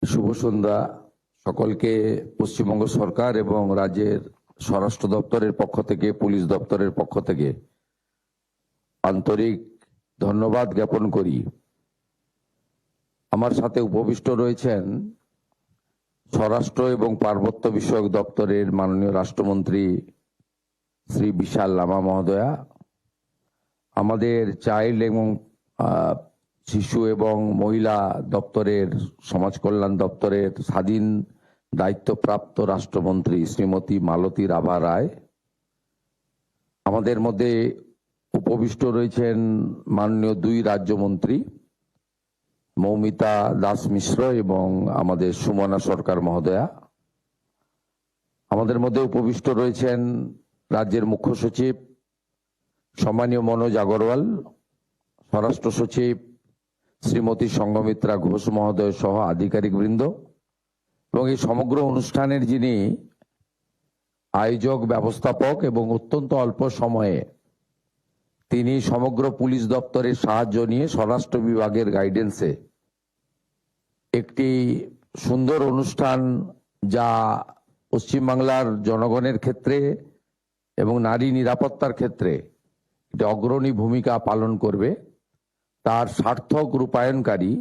শুভ সন্ধ্যা সকলকে। পশ্চিমবঙ্গ সরকার এবং রাজ্যের স্বরাষ্ট্র দপ্তরের পক্ষ থেকে, পুলিশ দপ্তরের পক্ষ থেকে আন্তরিক ধন্যবাদ জ্ঞাপন করি। আমার সাথে উপবিষ্ট রয়েছেন স্বরাষ্ট্র এবং পার্বত্য বিষয়ক দপ্তরের মাননীয় রাষ্ট্রমন্ত্রী শ্রী বিশাল লামা মহোদয়া, আমাদের চাইল্ড এবং শিশু এবং মহিলা দপ্তরের, সমাজ কল্যাণ দপ্তরের স্বাধীন দায়িত্বপ্রাপ্ত রাষ্ট্রমন্ত্রী শ্রীমতী মালতী রাভা রায়, আমাদের মধ্যে উপবিষ্ট রয়েছেন মাননীয় দুই রাজ্যমন্ত্রী মৌমিতা দাস মিশ্র এবং আমাদের সুমনা সরকার মহোদয়া, আমাদের মধ্যে উপবিষ্ট রয়েছেন রাজ্যের মুখ্য সচিব সম্মানীয় মনোজ আগরওয়াল, স্বরাষ্ট্র সচিব শ্রীমতী সংঘমিত্রা ঘোষ মহোদয় সহ আধিকারিক বৃন্দ এবং এই সমগ্র অনুষ্ঠানের যিনি আয়োজক, ব্যবস্থাপক এবং অত্যন্ত অল্প সময়ে তিনি সমগ্র পুলিশ দপ্তরের সাহায্য নিয়ে স্বরাষ্ট্র বিভাগের গাইডেন্সে একটি সুন্দর অনুষ্ঠান, যা পশ্চিমবাংলার জনগণের ক্ষেত্রে এবং নারী নিরাপত্তার ক্ষেত্রে একটি অগ্রণী ভূমিকা পালন করবে, তার সার্থক রূপায়ণকারী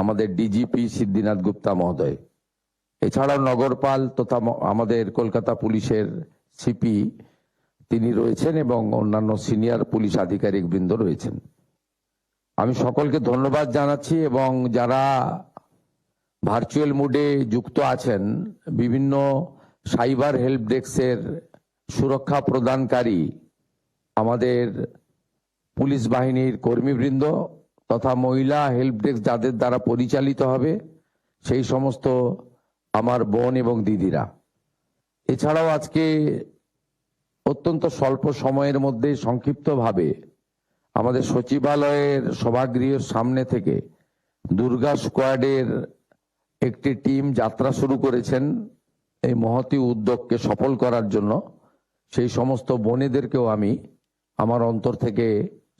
আমাদের ডিজিপি সিদ্ধিনাথ গুপ্তা মহোদয়, এছাড়াও নগরপাল তথা আমাদের কলকাতা পুলিশের সিপি তিনি রয়েছেন এবং অন্যান্য সিনিয়র পুলিশ আধিকারিক বৃন্দ রয়েছেন। আমি সকলকে ধন্যবাদ জানাচ্ছি এবং যারা ভার্চুয়াল মোডে যুক্ত আছেন, বিভিন্ন সাইবার হেল্প ডেস্কের সুরক্ষা প্রদানকারী আমাদের পুলিশ বাহিনীর কর্মীবৃন্দ তথা মহিলা হেল্প ডেস্ক যাদের দ্বারা পরিচালিত হবে, সেই সমস্ত আমার বোন এবং দিদিরা, এছাড়াও আজকে অত্যন্ত স্বল্প সময়ের মধ্যে সংক্ষিপ্তভাবে আমাদের সচিবালয়ের সভাগৃহের সামনে থেকে দুর্গা স্কোয়াডের একটি টিম যাত্রা শুরু করেছেন এই মহতী উদ্যোগকে সফল করার জন্য। সেই সমস্ত বোনেদেরকেও আমি আমার অন্তর থেকে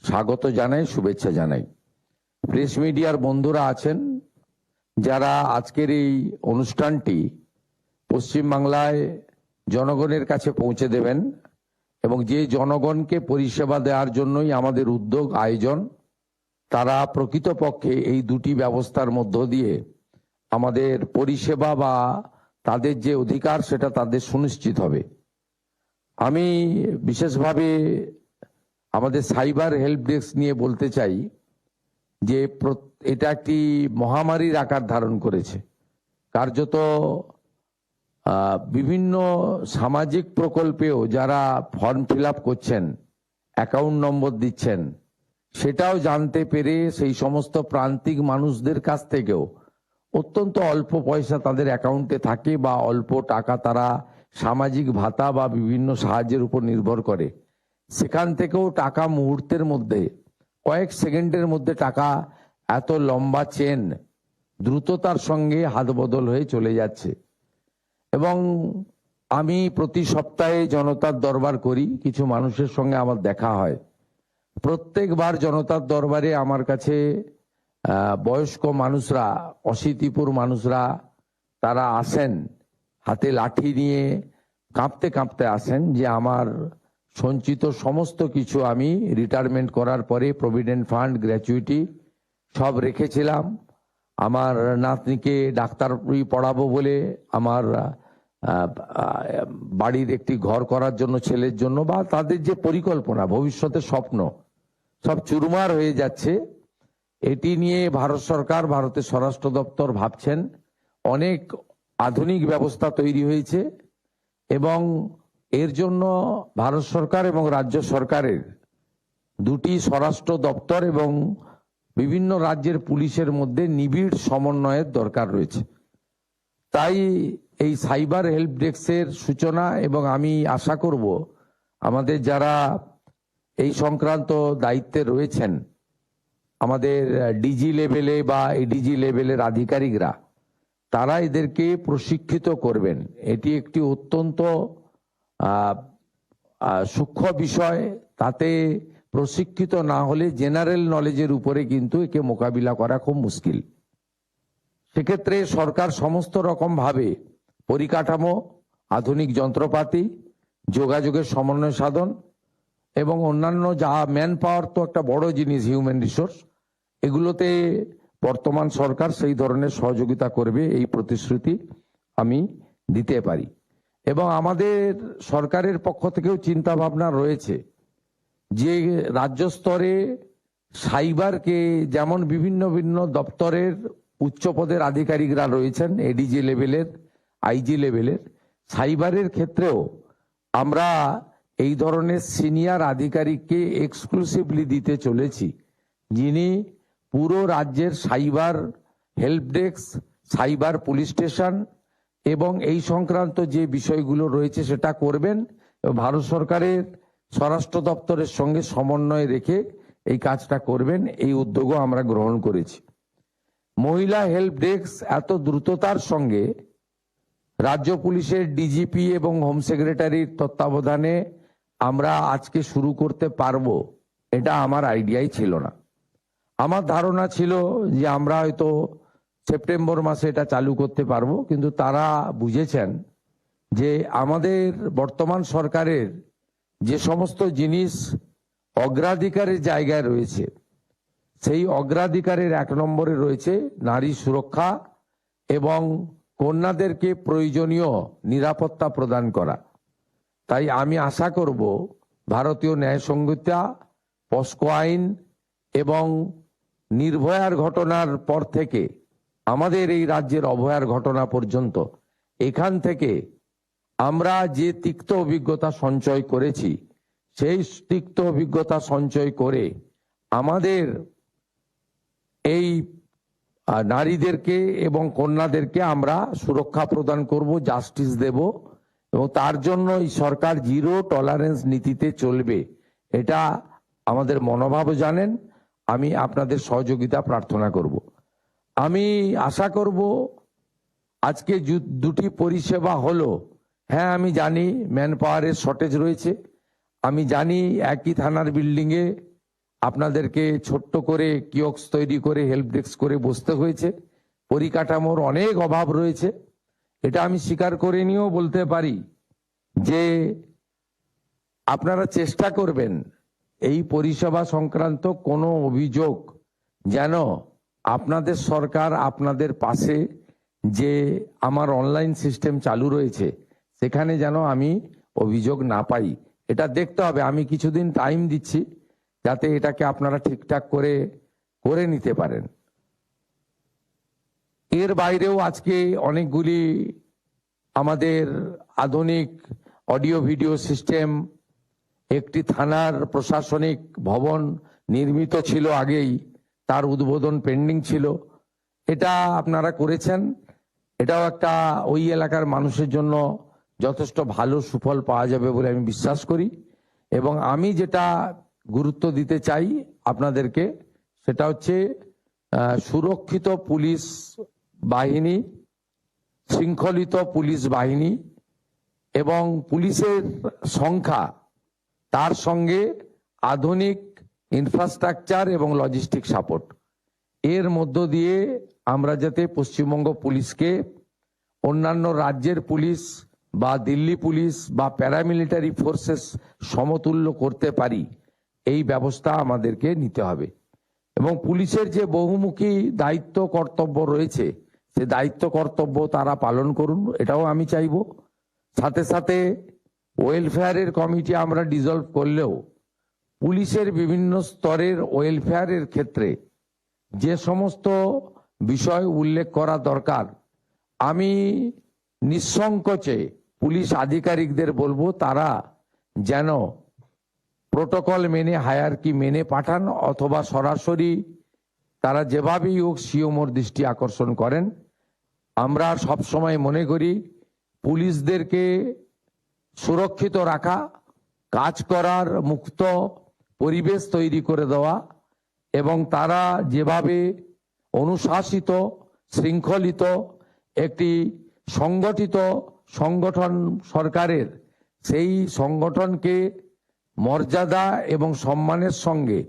স্বাগত জানাই, শুভেচ্ছা জানাই। প্রেস মিডিয়ার বন্ধুরা আছেন যারা আজকের এই অনুষ্ঠানটি পশ্চিমবাংলায় জনগণের কাছে পৌঁছে দেবেন এবং যে জনগণকে পরিষেবা দেওয়ার জন্যই আমাদের উদ্যোগ, আয়োজন, তারা প্রকৃতপক্ষে এই দুটি ব্যবস্থার মধ্য দিয়ে আমাদের পরিষেবা বা তাদের যে অধিকার সেটা তাদের সুনিশ্চিত হবে। আমি বিশেষভাবে আমাদের সাইবার হেল্প ডেস্ক নিয়ে বলতে চাই যে এটা একটি মহামারীর আকার ধারণ করেছে। কার্যত বিভিন্ন সামাজিক প্রকল্পেও যারা ফর্ম ফিল আপ করছেন, অ্যাকাউন্ট নম্বর দিচ্ছেন, সেটাও জানতে পেরে সেই সমস্ত প্রান্তিক মানুষদের কাছ থেকেও অত্যন্ত অল্প পয়সা তাদের অ্যাকাউন্টে থাকে বা অল্প টাকা তারা সামাজিক ভাতা বা বিভিন্ন সাহায্যের উপর নির্ভর করে, সেখান থেকেও টাকা মুহূর্তের মধ্যে, কয়েক সেকেন্ডের মধ্যে টাকা এত লম্বা চেন দ্রুততার সঙ্গে হাত বদল হয়ে চলে যাচ্ছে। এবং আমি প্রতি সপ্তাহে জনতার দরবার করি, কিছু মানুষের সঙ্গে আমার দেখা হয়। প্রত্যেকবার জনতার দরবারে আমার কাছে বয়স্ক মানুষরা, অশীতিপুর মানুষরা তারা আসেন হাতে লাঠি নিয়ে, কাঁপতে কাঁপতে আসেন যে আমার সঞ্চিত সমস্ত কিছু আমি রিটায়ারমেন্ট করার পরে প্রভিডেন্ট ফান্ড, গ্র্যাচুইটি সব রেখেছিলাম আমার নাতনিকে ডাক্তার পড়াবো বলে, আমার বাড়ির একটি ঘর করার জন্য ছেলের জন্য, বা তাদের যে পরিকল্পনা, ভবিষ্যতের স্বপ্ন, সব চুরমার হয়ে যাচ্ছে। এটি নিয়ে ভারত সরকার, ভারতের স্বরাষ্ট্র দপ্তর ভাবছেন। অনেক আধুনিক ব্যবস্থা তৈরি হয়েছে এবং এর জন্য ভারত সরকার এবং রাজ্য সরকারের দুটি স্বরাষ্ট্র দপ্তর এবং বিভিন্ন রাজ্যের পুলিশের মধ্যে নিবিড় সমন্বয়ের দরকার রয়েছে। তাই এই সাইবার হেল্প ডেস্কের সূচনা, এবং আমি আশা করব আমাদের যারা এই সংক্রান্ত দায়িত্বে রয়েছেন, আমাদের ডিজি লেভেলে বা এডিজি লেভেলের আধিকারিকরা, তারা এদেরকে প্রশিক্ষিত করবেন। এটি একটি অত্যন্ত সূক্ষ্ম বিষয়, তাতে প্রশিক্ষিত না হলে জেনারেল নলেজের উপরে কিন্তু একে মোকাবিলা করা খুব মুশকিল। সেক্ষেত্রে সরকার সমস্ত রকম ভাবে পরিকাঠামো, আধুনিক যন্ত্রপাতি, যোগাযোগের সমন্বয় সাধন এবং অন্যান্য যা ম্যান পাওয়ার তো একটা বড় জিনিস, হিউম্যান রিসোর্স, এগুলোতে বর্তমান সরকার সেই ধরনের সহযোগিতা করবে, এই প্রতিশ্রুতি আমি দিতে পারি। এবং আমাদের সরকারের পক্ষ থেকেও চিন্তা ভাবনা রয়েছে যে রাজ্য স্তরে সাইবারকে, যেমন বিভিন্ন বিভিন্ন দপ্তরের উচ্চ পদের আধিকারিকরা রয়েছেন, এডিজি লেভেলের, আইজি লেভেলের, সাইবারের ক্ষেত্রেও আমরা এই ধরনের সিনিয়র আধিকারিককে এক্সক্লুসিভলি দিতে চলেছি, যিনি পুরো রাজ্যের cyber help desk, cyber police station এবং এই সংক্রান্ত যে বিষয়গুলো রয়েছে সেটা করবেন। ভারত সরকারের স্বরাষ্ট্র দপ্তরের সঙ্গে সমন্বয় রেখে এই কাজটা করবেন, এই উদ্যোগও আমরা গ্রহণ করেছি। মহিলা হেল্প ডেস্ক এত দ্রুততার সঙ্গে রাজ্য পুলিশের ডিজিপি এবং হোম সেক্রেটারির তত্ত্বাবধানে আমরা আজকে শুরু করতে পারবো, এটা আমার আইডিয়াই ছিল না। আমার ধারণা ছিল যে আমরা হয়তো সেপ্টেম্বর মাসে এটা চালু করতে পারবো, কিন্তু তারা বুঝেছেন যে আমাদের বর্তমান সরকারের যে সমস্ত জিনিস অগ্রাধিকারের জায়গায় রয়েছে, সেই অগ্রাধিকারের 1 নম্বরে রয়েছে নারী সুরক্ষা এবং কন্যাদেরকে প্রয়োজনীয় নিরাপত্তা প্রদান করা। তাই আমি আশা করব ভারতীয় ন্যায় সংহিতা, পস্কো আইন এবং নির্ভয়ার ঘটনার পর থেকে আমাদের এই রাজ্যের অভয়ার ঘটনা পর্যন্ত, এখান থেকে আমরা যে তিক্ত অভিজ্ঞতা সঞ্চয় করেছি, সেই তিক্ত অভিজ্ঞতা সঞ্চয় করে আমাদের এই নারীদেরকে এবং কন্যাদেরকে আমরা সুরক্ষা প্রদান করব, জাস্টিস দেব, এবং তার জন্য এই সরকার জিরো টলারেন্স নীতিতে চলবে। এটা আমাদের মনোভাবও জানেন। আমি আপনাদের সহযোগিতা প্রার্থনা করব। আমি আশা করব আজকে দুটি পরিষেবা হলো, হ্যাঁ আমি জানি ম্যান পাওয়ারের শর্টেজ রয়েছে, আমি জানি একই থানার বিল্ডিংয়ে আপনাদেরকে ছোট্ট করে কিয়স্ক তৈরি করে হেল্প ডেস্ক করে বসতে হয়েছে, পরিকাঠামোর অনেক অভাব রয়েছে। এটা আমি স্বীকার করে নিয়েও বলতে পারি যে আপনারা চেষ্টা করবেন এই পরিষেবা সংক্রান্ত কোনো অভিযোগ যেন আপনাদের সরকার আপনাদের পাশে যে আমার অনলাইন সিস্টেম চালু রয়েছে সেখানে যেন আমি অভিযোগ না পাই, এটা দেখতে হবে। আমি কিছুদিন টাইম দিচ্ছি যাতে এটাকে আপনারা ঠিকঠাক করে নিতে পারেন। এর বাইরেও আজকে অনেকগুলি আমাদের আধুনিক অডিও ভিডিও সিস্টেম, একটি থানার প্রশাসনিক ভবন নির্মিত ছিল আগেই, তার উদ্বোধন পেন্ডিং ছিল, এটা আপনারা করেছেন। এটাও একটা ওই এলাকার মানুষের জন্য যথেষ্ট ভালো সুফল পাওয়া যাবে বলে আমি বিশ্বাস করি। এবং আমি যেটা গুরুত্ব দিতে চাই আপনাদেরকে, সেটা হচ্ছে সুরক্ষিত পুলিশ বাহিনী, শৃঙ্খলিত পুলিশ বাহিনী এবং পুলিশের সংখ্যা, তার সঙ্গে আধুনিক ইনফ্রাস্ট্রাকচার এবং লজিস্টিক সাপোর্ট, এর মধ্য দিয়ে আমরা যাতে পশ্চিমবঙ্গ পুলিশকে অন্যান্য রাজ্যের পুলিশ বা দিল্লি পুলিশ বা প্যারামিলিটারি ফোর্সেস সমতুল্য করতে পারি, এই ব্যবস্থা আমাদেরকে নিতে হবে। এবং পুলিশের যে বহুমুখী দায়িত্ব কর্তব্য রয়েছে, সে দায়িত্ব কর্তব্য তারা পালন করুন, এটাও আমি চাইব। সাথে সাথে ওয়েলফেয়ারের কমিটি আমরা ডিসলভ করলেও পুলিশের বিভিন্ন স্তরের ওয়েলফেয়ারের ক্ষেত্রে যে সমস্ত বিষয় উল্লেখ করা দরকার, আমি নিঃসংকোচে পুলিশ আধিকারিকদের বলবো তারা যেন প্রোটোকল মেনে, হায়ারকি মেনে পাঠান, অথবা সরাসরি তারা যেভাবেই হোক সিওমোর দৃষ্টি আকর্ষণ করেন। আমরা সবসময় মনে করি পুলিশদেরকে সুরক্ষিত রাখা, কাজ করার মুক্ত পরিবেশ তৈরি করে দেওয়া এবং তারা যেভাবে অনুশাসিত, শৃঙ্খলিত একটি সংগঠিত সংগঠন সরকারের, সেই সংগঠনকে মর্যাদা এবং সম্মানের সঙ্গে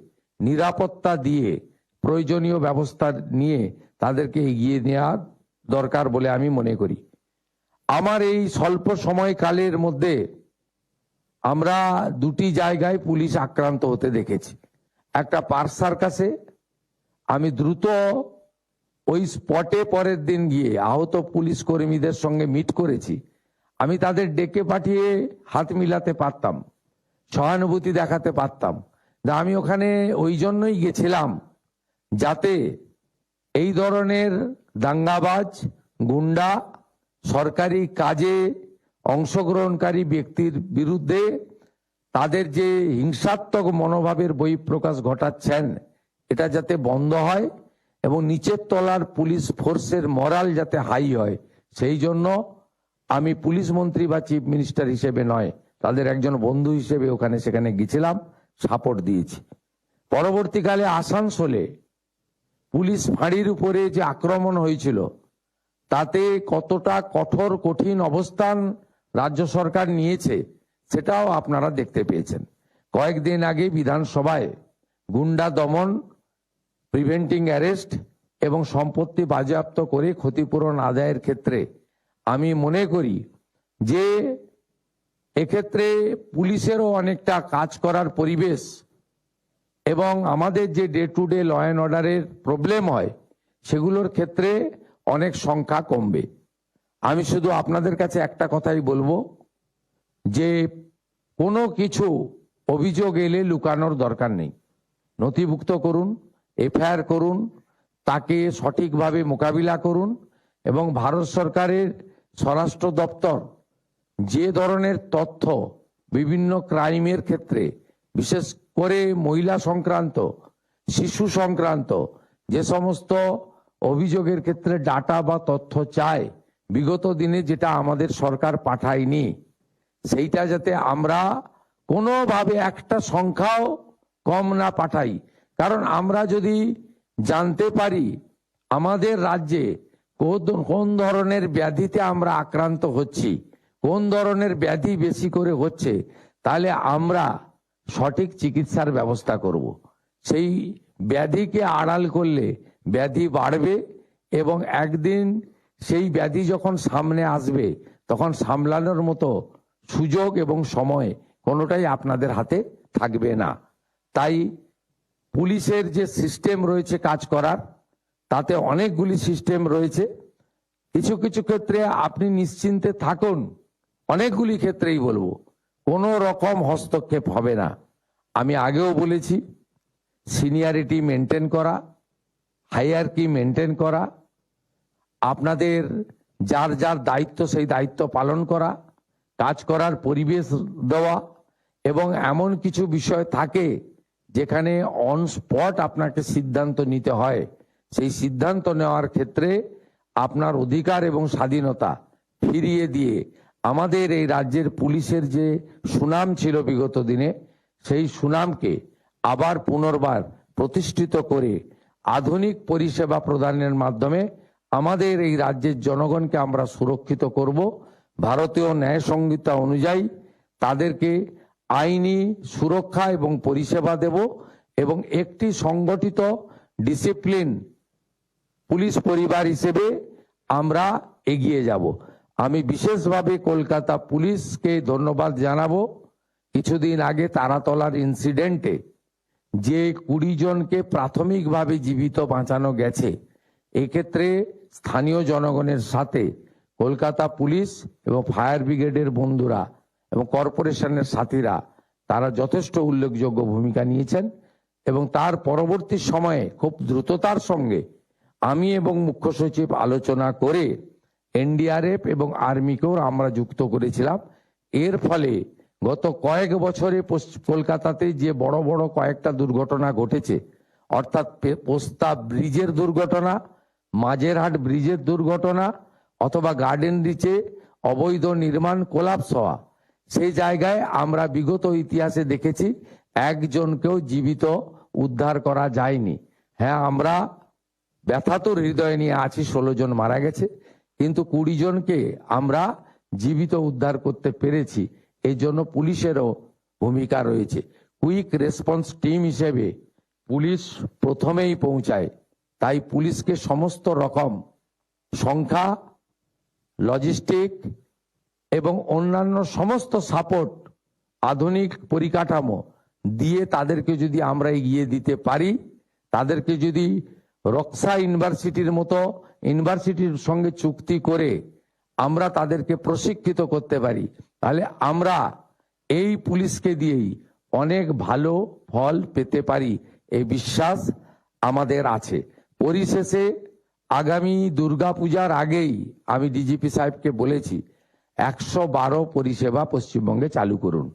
নিরাপত্তা দিয়ে প্রয়োজনীয় ব্যবস্থা নিয়ে তাদেরকে এগিয়ে নেওয়া দরকার বলে আমি মনে করি। আমার এই স্বল্প সময়কালের মধ্যে আমরা দুটি জায়গায় পুলিশ আক্রান্ত হতে দেখেছি। একটা পার্ক সার্কাসে আমি দ্রুত ওই স্পটে পরের দিন গিয়ে আহত পুলিশ কর্মীদের সঙ্গে মিট করেছি। আমি তাদের ডেকে পাঠিয়ে হাত মিলাতে পারতাম, সহানুভূতি দেখাতে পারতাম। আমি ওখানে ওই জন্যই গেছিলাম যাতে এই ধরনের দাঙ্গাবাজ, গুন্ডা, সরকারি কাজে অংশগ্রহণকারী ব্যক্তির বিরুদ্ধে তাদের যে হিংসাত্মক মনোভাবের বহিঃপ্রকাশ ঘটাচ্ছেন এটা যাতে বন্ধ হয় এবং নিচের তলার পুলিশ ফোর্সের মরাল যাতে হাই হয়, সেই জন্য আমি পুলিশ মন্ত্রী বা চিফ মিনিস্টার হিসেবে নয়, তাদের একজন বন্ধু হিসেবে ওখানে সেখানে গেছিলাম, সাপোর্ট দিয়েছি। পরবর্তীকালে আসানসোলে পুলিশ ফাঁড়ির উপরে যে আক্রমণ হয়েছিল তাতে কতটা কঠোর কঠিন অবস্থান রাজ্য সরকার নিয়েছে সেটাও আপনারা দেখতে পেয়েছেন। কয়েকদিন আগে বিধানসভায় গুন্ডা দমন, প্রিভেন্টিং অ্যারেস্ট এবং সম্পত্তি বাজেয়াপ্ত করে ক্ষতিপূরণ আদায়ের ক্ষেত্রে আমি মনে করি যে এক্ষেত্রে পুলিশেরও অনেকটা কাজ করার পরিবেশ এবং আমাদের যে day to day law and অর্ডারের প্রবলেম হয় সেগুলোর ক্ষেত্রে অনেক সংখ্যা কমবে। আমি শুধু আপনাদের কাছে একটা কথাই বলবো যে কোনো কিছু অভিযোগ এলে লুকানোর দরকার নেই, নথিভুক্ত করুন, এফআইআর করুন, তাকে সঠিকভাবে মোকাবিলা করুন এবং ভারত সরকারের স্বরাষ্ট্র দপ্তর যে ধরনের তথ্য বিভিন্ন ক্রাইমের ক্ষেত্রে, বিশেষ করে মহিলা সংক্রান্ত, শিশু সংক্রান্ত যে সমস্ত অভিযোগের ক্ষেত্রে ডাটা বা তথ্য চায়, বিগত দিনে যেটা আমাদের সরকার পাঠায়নি, সেইটা যাতে আমরা কোনোভাবে একটা সংখ্যাও কম না পাঠাই। কারণ আমরা যদি জানতে পারি আমাদের রাজ্যে কোন ধরনের ব্যাধিতে আমরা আক্রান্ত হচ্ছি, কোন ধরনের ব্যাধি বেশি করে হচ্ছে, তাহলে আমরা সঠিক চিকিৎসার ব্যবস্থা করব। সেই ব্যাধিকে আড়াল করলে ব্যাধি বাড়বে এবং একদিন সেই ব্যাধি যখন সামনে আসবে তখন সামলানোর মতো সুযোগ এবং সময় কোনোটাই আপনাদের হাতে থাকবে না। তাই পুলিশের যে সিস্টেম রয়েছে কাজ করার, তাতে অনেকগুলি সিস্টেম রয়েছে। কিছু কিছু ক্ষেত্রে আপনি নিশ্চিন্তে থাকুন, অনেকগুলি ক্ষেত্রেই বলবো কোনো রকম হস্তক্ষেপ হবে না। আমি আগেও বলেছি, সিনিয়রিটি মেনটেন করা, হায়ারকি মেনটেন করা, আপনাদের যার যার দায়িত্ব সেই দায়িত্ব পালন করা, কাজ করার পরিবেশ দেওয়া এবং এমন কিছু বিষয় থাকে যেখানে অন স্পট আপনাকে সিদ্ধান্ত নিতে হয়, সেই সিদ্ধান্ত নেওয়ার ক্ষেত্রে আপনার অধিকার এবং স্বাধীনতা ফিরিয়ে দিয়ে আমাদের এই রাজ্যের পুলিশের যে সুনাম ছিল বিগত দিনে, সেই সুনামকে আবার পুনর্বার প্রতিষ্ঠিত করে আধুনিক পরিষেবা প্রদানের মাধ্যমে আমাদের এই রাজ্যের জনগণকে আমরা সুরক্ষিত করব। ভারতীয় ন্যায় সংহিতা অনুযায়ী তাদেরকে আইনি সুরক্ষা এবং পরিষেবা দেব এবং একটি সংগঠিত ডিসিপ্লিন পুলিশ পরিবার হিসেবে আমরা এগিয়ে যাব। আমি বিশেষভাবে কলকাতা পুলিশকে ধন্যবাদ জানাবো। কিছুদিন আগে তারাতলার ইনসিডেন্টে যে 20 জনকে প্রাথমিকভাবে জীবিত বাঁচানো গেছে, এক্ষেত্রে স্থানীয় জনগণের সাথে কলকাতা পুলিশ এবং ফায়ার ব্রিগেডের বন্ধুরা এবং কর্পোরেশনের সাথীরা তারা যথেষ্ট উল্লেখযোগ্য ভূমিকা নিয়েছেন এবং তার পরবর্তী সময়ে খুব দ্রুততার সঙ্গে আমি এবং মুখ্য সচিব আলোচনা করে এনডিআরএফ এবং আর্মিকেও আমরা যুক্ত করেছিলাম। এর ফলে গত কয়েক বছরে কলকাতাতে যে বড় বড় কয়েকটা দুর্ঘটনা ঘটেছে, অর্থাৎ পোস্তা ব্রিজের দুর্ঘটনা, মাঝেরহাট ব্রিজের দুর্ঘটনা অথবা গার্ডেন রিচে অবৈধ নির্মাণ কোলাপস হওয়া, সেই জায়গায় আমরা বিগত ইতিহাসে দেখেছি একজনকেও জীবিত উদ্ধার করা যায়নি। হ্যাঁ, আমরা ব্যথাতুর হৃদয় নিয়ে আছি, 16 জন মারা গেছে, কিন্তু 20 জনকে আমরা জীবিত উদ্ধার করতে পেরেছি। এই জন্য পুলিশেরও ভূমিকা রয়েছে। কুইক রেসপন্স টিম হিসেবে পুলিশ প্রথমেই পৌঁছায় তাই পুলিশকে সমস্ত রকম সংখ্যা, লজিস্টিক এবং অন্যান্য সমস্ত সাপোর্ট, আধুনিক পরিকাঠামো দিয়ে তাদেরকে যদি আমরা এগিয়ে দিতে পারি, তাদেরকে যদি রক্সা ইউনিভার্সিটির মতো ইউনিভার্সিটির সঙ্গে চুক্তি করে আমরা তাদেরকে প্রশিক্ষিত করতে পারি, তাহলে আমরা এই পুলিশকে দিয়েই অনেক ভালো ফল পেতে পারি, এই বিশ্বাস আমাদের আছে। পরিশেষে আগামী দুর্গাপূজার আগেই আমি ডিজিপি সাহেবকে বলেছি 112 পরিষেবা পশ্চিমবঙ্গে চালু করুন।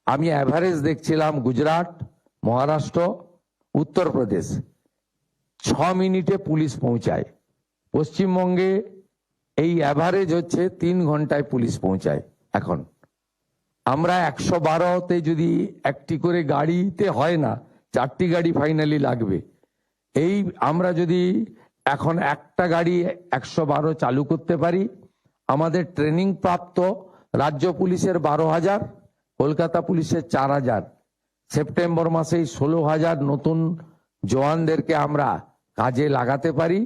আমি অ্যাভারেজ দেখছিলাম গুজরাট, মহারাষ্ট্র, উত্তরপ্রদেশ 6 মিনিটে পুলিশ পৌঁছায়। পশ্চিমবঙ্গে এই অ্যাভারেজ হচ্ছে 3 ঘন্টায় পুলিশ পৌঁছায়। এখন আমরা 112তে যদি একটি করে গাড়িতে হয় না, 4টি গাড়ি ফাইনালি লাগবে। এই আমরা যদি এখন একটা গাড়ি 112 চালু করতে পারি, আমাদের ট্রেনিং প্রাপ্ত রাজ্য পুলিশের 12,000, কলকাতা পুলিশের 4,000, সেপ্টেম্বর মাসেই 16,000 নতুন জওয়ানদেরকে আমরা কাজে লাগাতে পারি।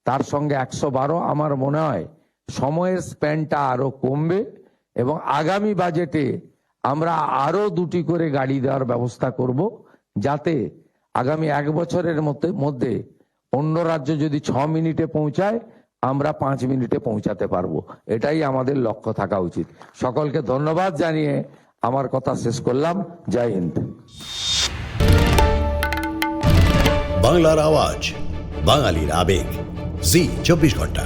তার সঙ্গে 112, আমার মনে হয় সময়ের স্প্যানটা আরো কমবে এবং আগামী বাজেটে আমরা আরো 2টি করে গাড়ি দেওয়ার ব্যবস্থা করব, যাতে আগামী 1 বছরের মধ্যে অন্য রাজ্য যদি 6 মিনিটে পৌঁছায়, আমরা 5 মিনিটে পৌঁছাতে পারবো। এটাই আমাদের লক্ষ্য থাকা উচিত। সকলকে ধন্যবাদ জানিয়ে আমার কথা শেষ করলাম। জয় হিন্দ। বাংলার আওয়াজ, বাঙালির আবেগ, জি 24 ঘন্টা।